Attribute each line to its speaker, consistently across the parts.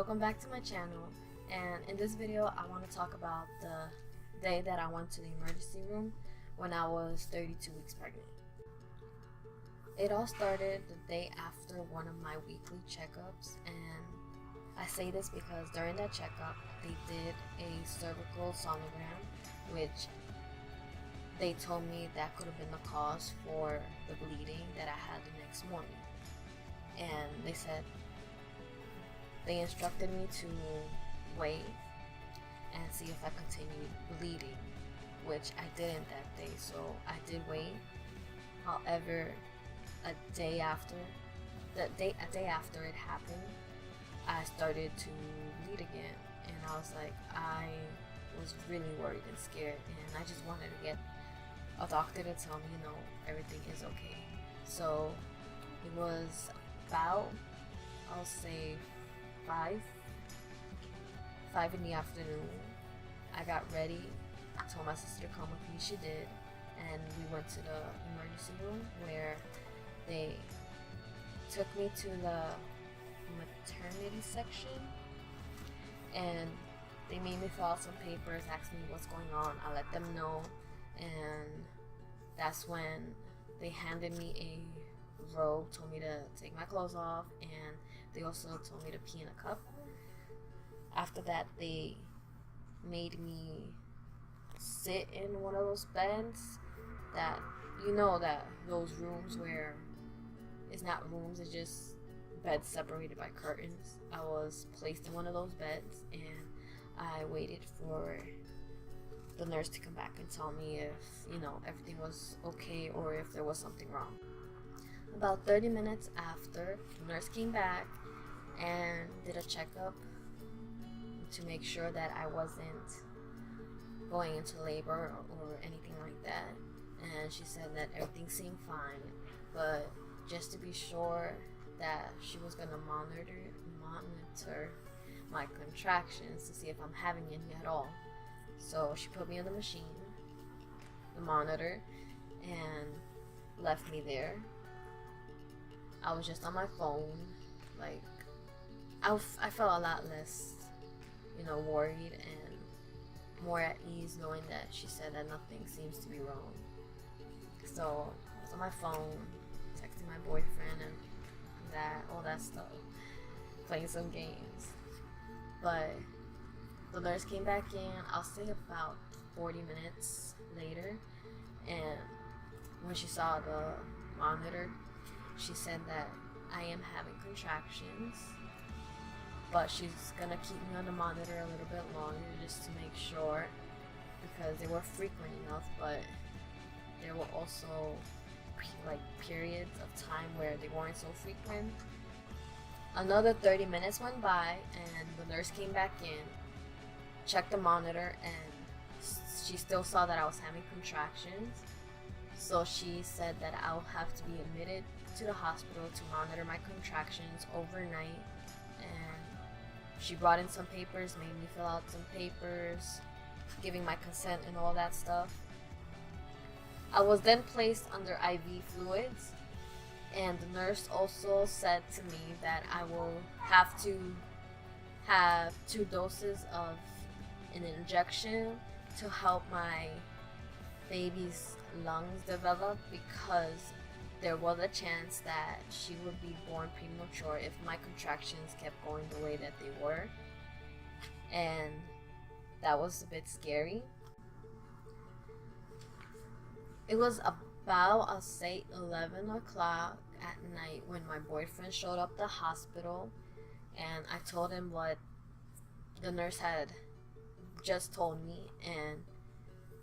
Speaker 1: Welcome back to my channel, and in this video I want to talk about the day that I went to the emergency room when I was 32 weeks pregnant. It all started the day after one of my weekly checkups, and I say this because during that checkup they did a cervical sonogram, which they told me that could have been the cause for the bleeding that I had the next morning. And they instructed me to wait and see if I continued bleeding, which I didn't that day, so I did wait. However, a day after it happened, I started to bleed again, and I was really worried and scared, and I just wanted to get a doctor to tell me, everything is okay. So it was about, I'll say, 5 in the afternoon. I got ready, told my sister to come with me. She did, and we went to the emergency room where they took me to the maternity section, and they made me fill out some papers, asked me what's going on. I let them know, and that's when they handed me a robe, told me to take my clothes off, and they also told me to pee in a cup. After that, they made me sit in one of those beds that, that those rooms where it's not rooms, it's just beds separated by curtains. I was placed in one of those beds, and I waited for the nurse to come back and tell me if, everything was okay or if there was something wrong. About 30 minutes after, the nurse came back and did a checkup to make sure that I wasn't going into labor or anything like that. And she said that everything seemed fine, but just to be sure that she was going to monitor my contractions to see if I'm having any at all. So she put me on the machine, the monitor, and left me there. I was just on my phone. I felt a lot less, worried and more at ease knowing that she said that nothing seems to be wrong. So I was on my phone, texting my boyfriend and all that stuff, playing some games. But the nurse came back in, I'll say about 40 minutes later, and when she saw the monitor, she said that I am having contractions, but she's gonna keep me on the monitor a little bit longer just to make sure, because they were frequent enough, but there were also periods of time where they weren't so frequent. Another 30 minutes went by, and the nurse came back in, checked the monitor, and she still saw that I was having contractions. So she said that I'll have to be admitted to the hospital to monitor my contractions overnight. And she brought in some papers, made me fill out some papers, giving my consent and all that stuff. I was then placed under IV fluids, and the nurse also said to me that I will have to have 2 doses of an injection to help my baby's lungs develop, because there was a chance that she would be born premature if my contractions kept going the way that they were. And that was a bit scary. It was about, I'll say, 11 o'clock at night when my boyfriend showed up at the hospital, and I told him what the nurse had just told me, and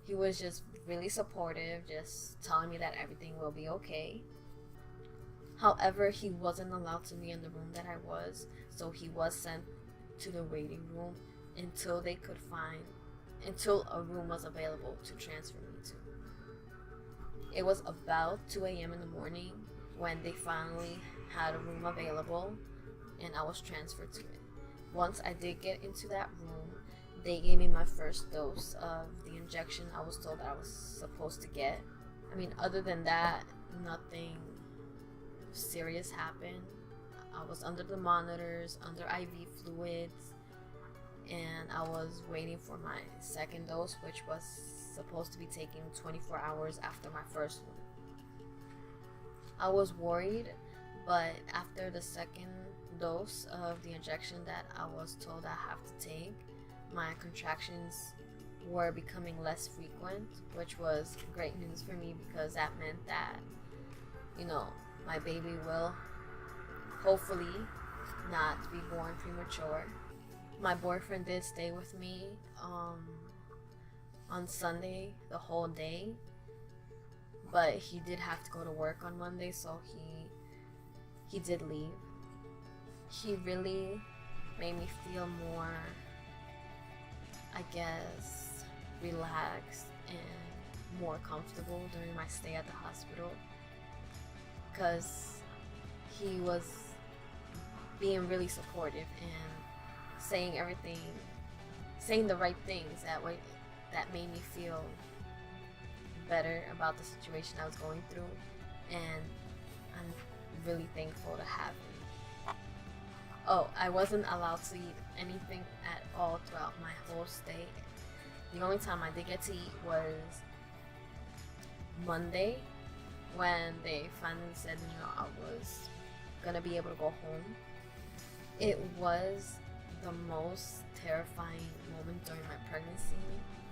Speaker 1: he was just really supportive, just telling me that everything will be okay. However, he wasn't allowed to be in the room that I was, so he was sent to the waiting room until a room was available to transfer me to. It was about 2 a.m. in the morning when they finally had a room available, and I was transferred to it. Once I did get into that room, they gave me my first dose of the injection I was told that I was supposed to get. Other than that, nothing serious happened. I was under the monitors, under IV fluids, and I was waiting for my second dose, which was supposed to be taken 24 hours after my first one. I was worried, but after the second dose of the injection that I was told I have to take, my contractions were becoming less frequent, which was great news for me because that meant that, you know, my baby will hopefully not be born premature. My boyfriend did stay with me on Sunday the whole day, but he did have to go to work on Monday, so he did leave. He really made me feel more, I guess, relaxed and more comfortable during my stay at the hospital, because he was being really supportive and saying the right things that made me feel better about the situation I was going through, and I'm really thankful to have him. Oh, I wasn't allowed to eat anything at all throughout my whole stay. The only time I did get to eat was Monday, when they finally said, I was gonna be able to go home. It was the most terrifying moment during my pregnancy.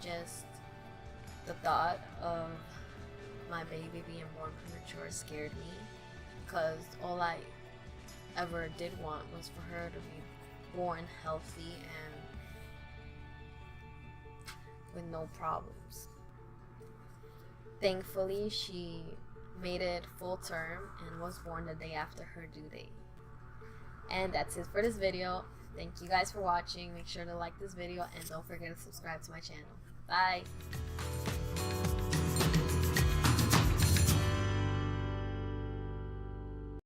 Speaker 1: Just the thought of my baby being born premature scared me, because all I ever did want was for her to be born healthy and with no problems. Thankfully, she made it full term and was born the day after her due date. And that's it for this video. Thank you guys for watching. Make sure to like this video and don't forget to subscribe to my channel. Bye!